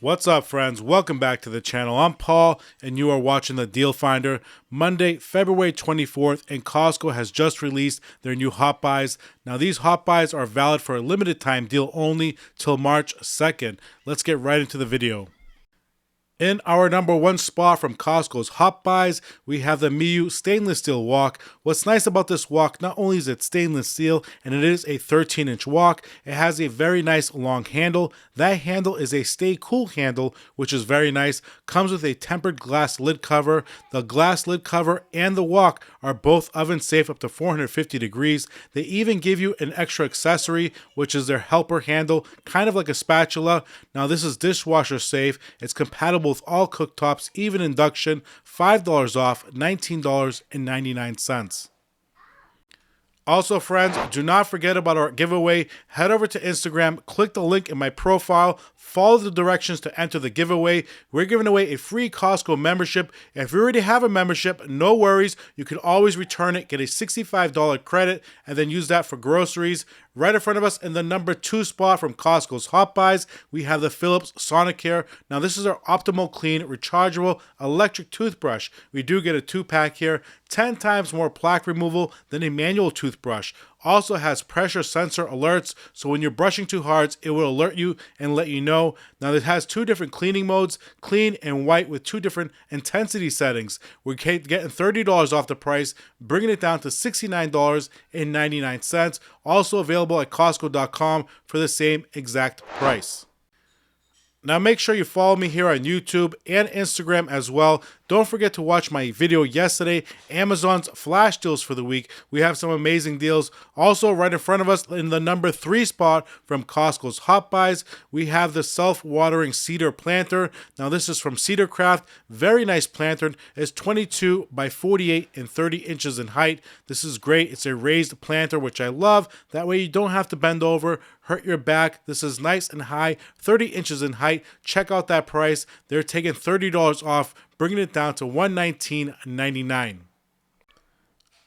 What's up, friends? Welcome back to the channel. I'm Paul, and you are watching the Deal Finder. Monday, February 24th, and Costco has just released their new Hot Buys. Now, these Hot Buys are valid for a limited time deal only till March 2nd. Let's get right into the video. In our number one spot from Costco's Hot Buys, we have the Miu stainless steel wok. What's nice about this wok, not only is it stainless steel and it is a 13-inch wok, it has a very nice long handle. That handle is a stay cool handle, which is very nice. Comes with a tempered glass lid cover. The glass lid cover and the wok are both oven safe up to 450 degrees. They even give you an extra accessory, which is their helper handle, kind of like a spatula. Now, this is dishwasher safe. It's compatible with all cooktops, even induction. $5 off, $19.99. Also, friends, do not forget about our giveaway. Head over to Instagram, click the link in my profile, follow the directions to enter the giveaway. We're giving away a free Costco membership. If you already have a membership, no worries. You can always return it, get a $65 credit, and then use that for groceries. Right in front of us in the number two spot from Costco's Hot Buys, we have the Philips Sonicare. Now, this is our optimal clean, rechargeable electric toothbrush. We do get a 2-pack here, 10 times more plaque removal than a manual toothbrush. Also has pressure sensor alerts, so when you're brushing too hard, it will alert you and let you know. Now, it has two different cleaning modes, clean and white, with two different intensity settings. We're getting $30 off the price, bringing it down to $69.99. Also available at Costco.com for the same exact price. Now, make sure you follow me here on YouTube and Instagram as well. Don't forget to watch my video yesterday, Amazon's flash deals for the week. We have some amazing deals. Also, right in front of us in the number 3 spot from Costco's Hot Buys, we have the self-watering cedar planter. Now, this is from Cedar Craft. Very nice planter. It's 22 by 48 and 30 inches in height. This is great. It's a raised planter, which I love. That way you don't have to bend over, hurt your back. This is nice and high, 30 inches in height. Check out that price. They're taking $30 off, bringing it down to $119.99.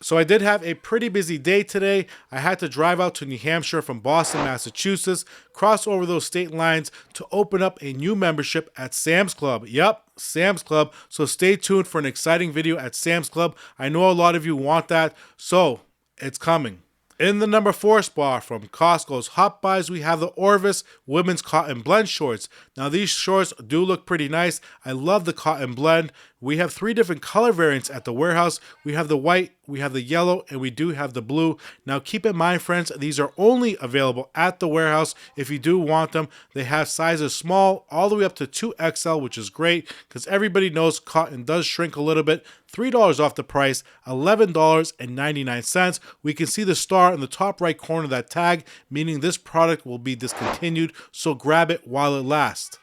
So I did have a pretty busy day today. I had to drive out to New Hampshire from Boston, Massachusetts, cross over those state lines to open up a new membership at Sam's Club. Yep, Sam's Club. So stay tuned for an exciting video at Sam's Club. I know a lot of you want that, so it's coming. In the number 4 spot from Costco's Hot Buys, we have the Orvis Women's Cotton Blend Shorts. Now, these shorts do look pretty nice. I love the cotton blend. We have 3 different color variants at the warehouse. We have the white, we have the yellow, and we do have the blue. Now, keep in mind, friends, these are only available at the warehouse. If you do want them, they have sizes small all the way up to 2XL, which is great because everybody knows cotton does shrink a little bit. $3 off the price, $11.99. We can see the star in the top right corner of that tag, meaning this product will be discontinued, so grab it while it lasts.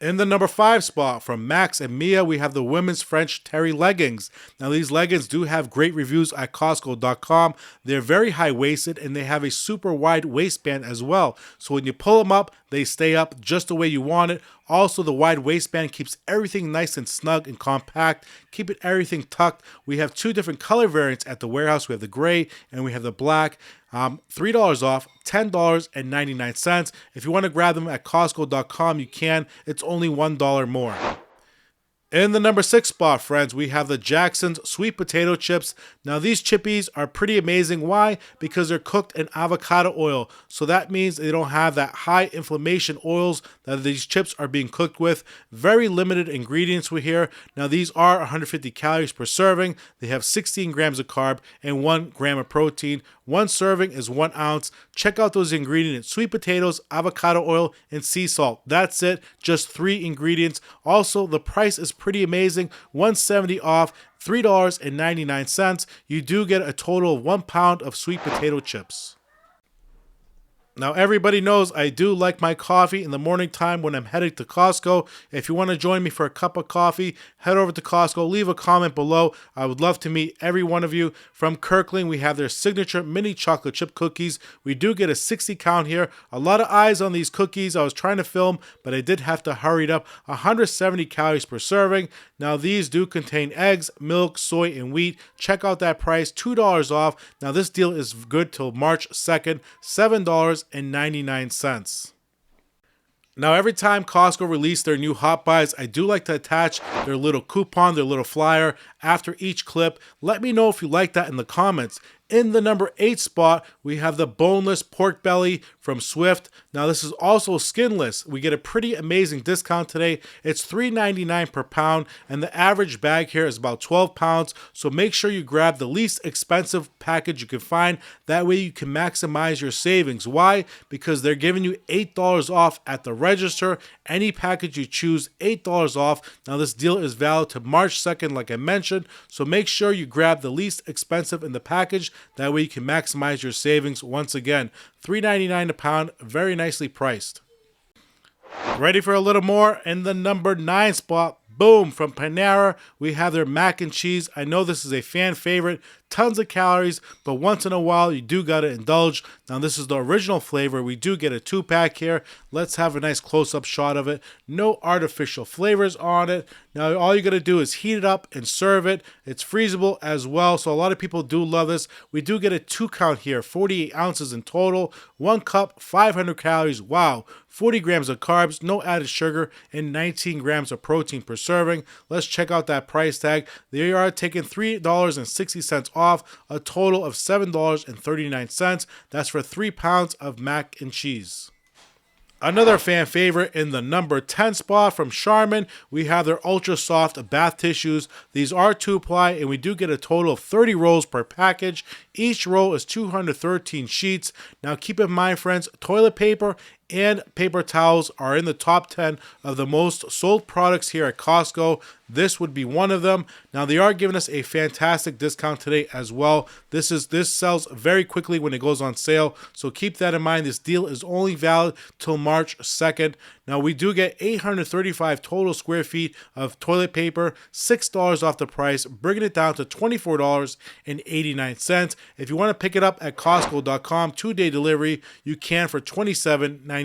In the number 5 spot from Max and Mia, we have the women's French terry leggings. Now, these leggings do have great reviews at Costco.com. They're very high-waisted and they have a super wide waistband as well. So when you pull them up, they stay up just the way you want it. Also, the wide waistband keeps everything nice and snug and compact, keeping everything tucked. We have 2 different color variants at the warehouse. We have the gray and we have the black. $3 off, $10.99. If you want to grab them at Costco.com, you can. It's only $1 more. In the number 6 spot, friends, we have the Jackson's sweet potato chips. Now, these chippies are pretty amazing. Why? Because they're cooked in avocado oil. So that means they don't have that high inflammation oils that these chips are being cooked with. Very limited ingredients we here. Now, these are 150 calories per serving. They have 16 grams of carb and 1 gram of protein. 1 serving is 1 ounce. Check out those ingredients: sweet potatoes, avocado oil, and sea salt. That's it. Just 3 ingredients. Also, the price is pretty amazing. $170 off, $3.99. You do get a total of 1 pound of sweet potato chips. Now, everybody knows I do like my coffee in the morning time when I'm headed to Costco. If you want to join me for a cup of coffee, head over to Costco. Leave a comment below. I would love to meet every one of you. From Kirkland, we have their signature mini chocolate chip cookies. We do get a 60 count here. A lot of eyes on these cookies. I was trying to film, but I did have to hurry it up. 170 calories per serving. Now, these do contain eggs, milk, soy, and wheat. Check out that price, $2 off. Now, this deal is good till March 2nd, $7.99. Now, every time Costco release their new Hot Buys, I do like to attach their little coupon, their little flyer after each clip. Let me know if you like that in the comments. In the number 8 spot, we have the boneless pork belly from Swift. Now, this is also skinless. We get a pretty amazing discount today. It's $3.99 per pound, and the average bag here is about 12 pounds. So make sure you grab the least expensive package you can find. That way you can maximize your savings. Why? Because they're giving you $8 off at the register. Any package you choose, $8 off. Now, this deal is valid to March 2nd, like I mentioned. So make sure you grab the least expensive in the package. That way you can maximize your savings. Once again, $3.99 a pound, very nicely priced. Ready for a little more? In the number 9 spot, boom, from Panera, we have their mac and cheese. I know this is a fan favorite, tons of calories, but once in a while you do gotta indulge. Now, this is the original flavor. We do get a 2-pack here. Let's have a nice close-up shot of it. No artificial flavors on it. Now, all you gotta do is heat it up and serve it. It's freezable as well, so a lot of people do love this. We do get a 2-count here, 48 ounces in total, 1 cup, 500 calories. Wow, 40 grams of carbs, no added sugar, and 19 grams of protein per serving. Let's check out that price tag. They are taking $3.60 off, a total of $7.39. That's for 3 pounds of mac and cheese. Another fan favorite in the number 10 spot from Charmin, we have their ultra soft bath tissues. These are 2-ply, and we do get a total of 30 rolls per package. Each roll is 213 sheets. Now keep in mind, friends, toilet paper and paper towels are in the top 10 of the most sold products here at Costco. This would be one of them. Now, they are giving us a fantastic discount today as well. This sells very quickly when it goes on sale, so keep that in mind. This deal is only valid till March 2nd. Now, we do get 835 total square feet of toilet paper, $6 off the price, bringing it down to $24.89. If you want to pick it up at Costco.com, 2-day delivery, you can for $27.99.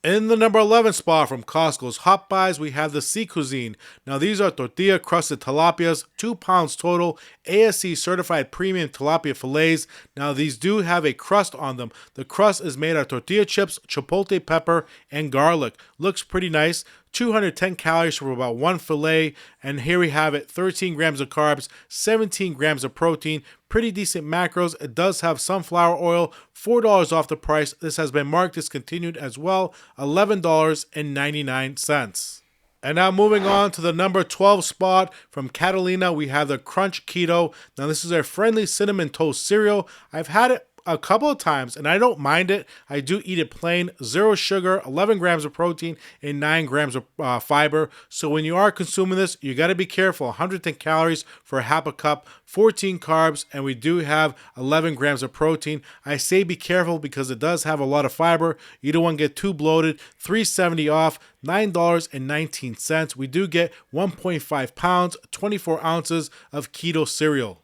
In the number 11 spot from Costco's Hot Buys, we have the Sea Cuisine. Now, these are tortilla crusted tilapias, 2 pounds total, ASC certified premium tilapia fillets. Now, these do have a crust on them. The crust is made of tortilla chips, chipotle pepper, and garlic. Looks pretty nice. 210 calories for about 1 fillet, and here we have it, 13 grams of carbs, 17 grams of protein, pretty decent macros. It does have sunflower oil, $4 off the price. This has been marked discontinued as well, $11.99. And now moving on to the number 12 spot from Catalina, we have the Crunch Keto. Now, this is a friendly cinnamon toast cereal. I've had it a couple of times and I don't mind it. I do eat it plain, 0 sugar, 11 grams of protein, and 9 grams of fiber. So when you are consuming this, you got to be careful. 110 calories for a half a cup, 14 carbs, and we do have 11 grams of protein. I say be careful because it does have a lot of fiber. You don't want to get too bloated. $3.70 off, $9.19. We do get 1.5 pounds, 24 ounces of keto cereal.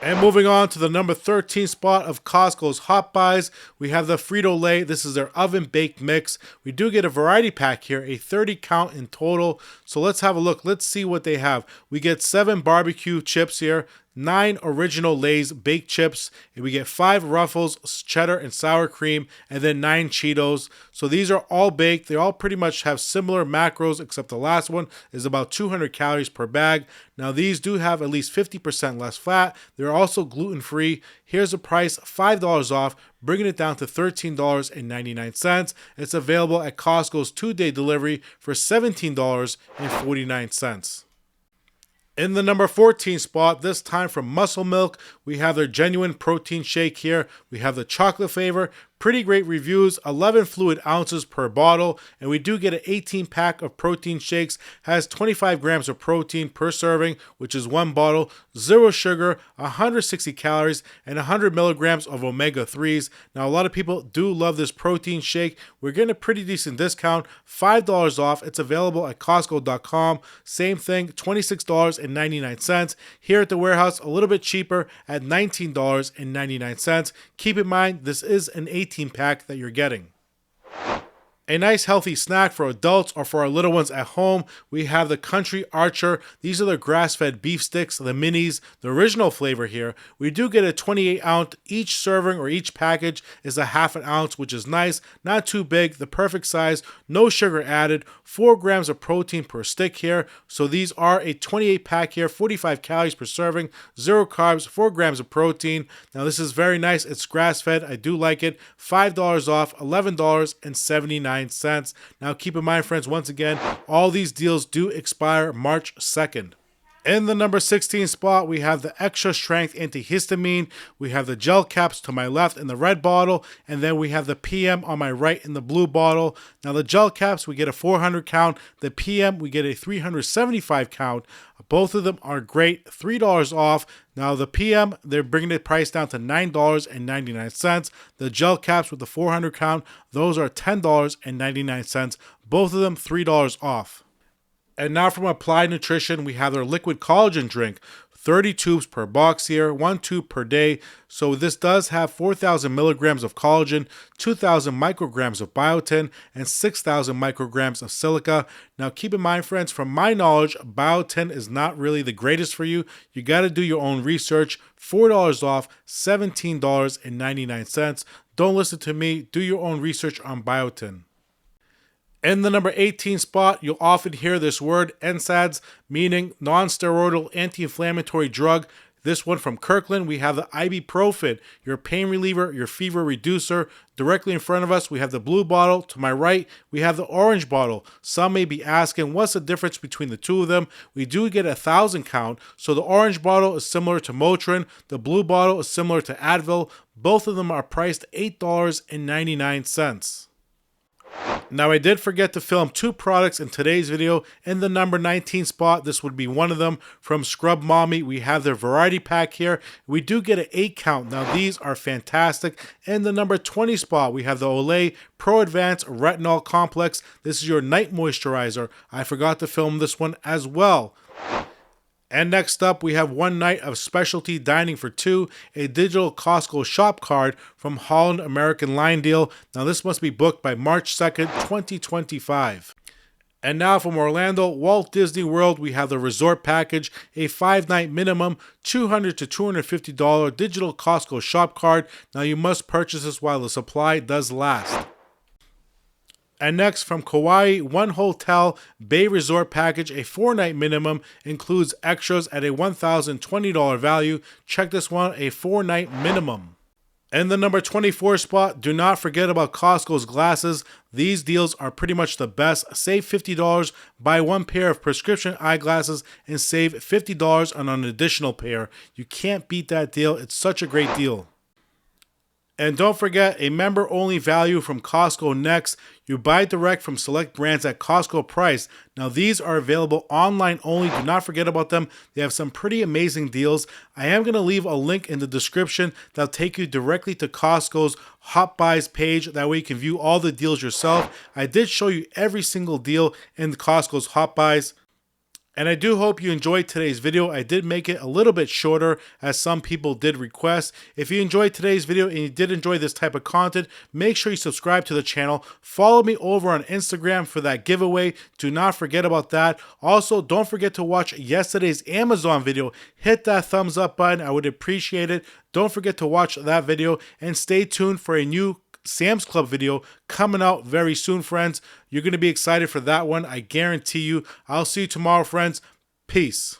And moving on to the number 13 spot of Costco's Hot Buys, we have the Frito-Lay. This is their oven-baked mix. We do get a variety pack here, a 30 count in total. So let's have a look. Let's see what they have. We get 7 barbecue chips here, 9 original Lay's baked chips, and we get 5 Ruffles, cheddar and sour cream, and then 9 Cheetos. So these are all baked. They all pretty much have similar macros, except the last one is about 200 calories per bag. Now, these do have at least 50% less fat. They're also gluten-free. Here's the price, $5 off, bringing it down to $13.99. It's available at Costco's 2-day delivery for $17.49. In the number 14 spot, this time from Muscle Milk, we have their genuine protein shake here. We have the chocolate flavor. Pretty great reviews, 11 fluid ounces per bottle, and we do get an 18 pack of protein shakes, has 25 grams of protein per serving, which is 1 bottle, 0 sugar, 160 calories, and 100 milligrams of omega-3s. Now, a lot of people do love this protein shake. We're getting a pretty decent discount, $5 off. It's available at Costco.com. Same thing, $26.99. Here at the warehouse, a little bit cheaper at $19.99. Keep in mind, this is an 18 pack that you're getting. A nice healthy snack for adults or for our little ones at home, we have the Country Archer. These are the grass-fed beef sticks, the minis, the original flavor here. We do get a 28 ounce, each serving or each package is a half an ounce, which is nice, not too big, the perfect size, no sugar added, 4 grams of protein per stick here. So these are a 28 pack here, 45 calories per serving, 0 carbs, 4 grams of protein. Now this is very nice, it's grass-fed, I do like it, $5 off, $11.79. Now keep in mind, friends, once again, all these deals do expire March 2nd. In the number 16 spot, we have the extra strength antihistamine. We have the gel caps to my left in the red bottle, and then we have the PM on my right in the blue bottle. Now the gel caps, we get a 400 count. The PM, we get a 375 count. Both of them are great, $3 off. Now the PM, they're bringing the price down to $9.99. The gel caps with the 400 count, those are $10.99. Both of them $3 off. And now from Applied Nutrition, we have their liquid collagen drink. 30 tubes per box here, 1 tube per day. So this does have 4,000 milligrams of collagen, 2,000 micrograms of biotin, and 6,000 micrograms of silica. Now keep in mind, friends, from my knowledge, biotin is not really the greatest for you. You got to do your own research. $4 off, $17.99. Don't listen to me. Do your own research on biotin. In the number 18 spot, you'll often hear this word, NSAIDs, meaning non-steroidal anti-inflammatory drug. This one from Kirkland, we have the ibuprofen, your pain reliever, your fever reducer. Directly in front of us, we have the blue bottle. To my right, we have the orange bottle. Some may be asking, what's the difference between the two of them? We do get 1,000 count. So the orange bottle is similar to Motrin. The blue bottle is similar to Advil. Both of them are priced $8.99. Now I did forget to film 2 products in today's video. In the number 19 spot, this would be one of them. From Scrub Mommy, we have their variety pack here. We do get an 8 count. Now these are fantastic. In the number 20 spot, we have the Olay Pro Advanced Retinol Complex. This is your night moisturizer. I forgot to film this one as well. And next up, we have one night of specialty dining for 2, a digital Costco shop card from Holland American Line Deal. Now this must be booked by March 2nd, 2025. And now from Orlando, Walt Disney World, we have the resort package, a 5-night minimum, $200 to $250 digital Costco shop card. Now you must purchase this while the supply does last. And next, from Kauai, one hotel Bay Resort package, a 4-night minimum, includes extras at a $1,020 value. Check this one, a 4-night minimum. In the number 24 spot, do not forget about Costco's glasses. These deals are pretty much the best. Save $50, buy 1 pair of prescription eyeglasses, and save $50 on an additional pair. You can't beat that deal. It's such a great deal. And don't forget, a member-only value from Costco next. You buy direct from select brands at Costco price. Now these are available online only. Do not forget about them. They have some pretty amazing deals. I am going to leave a link in the description that'll take you directly to Costco's Hot Buys page. That way you can view all the deals yourself. I did show you every single deal in Costco's Hot Buys. And I do hope you enjoyed today's video. I did make it a little bit shorter as some people did request. If you enjoyed today's video and you did enjoy this type of content, make sure you subscribe to the channel. Follow me over on Instagram for that giveaway. Do not forget about that. Also, don't forget to watch yesterday's Amazon video. Hit that thumbs up button. I would appreciate it. Don't forget to watch that video and stay tuned for a new Sam's Club video coming out very soon, friends. You're going to be excited for that one. I guarantee you. I'll see you tomorrow, friends. Peace.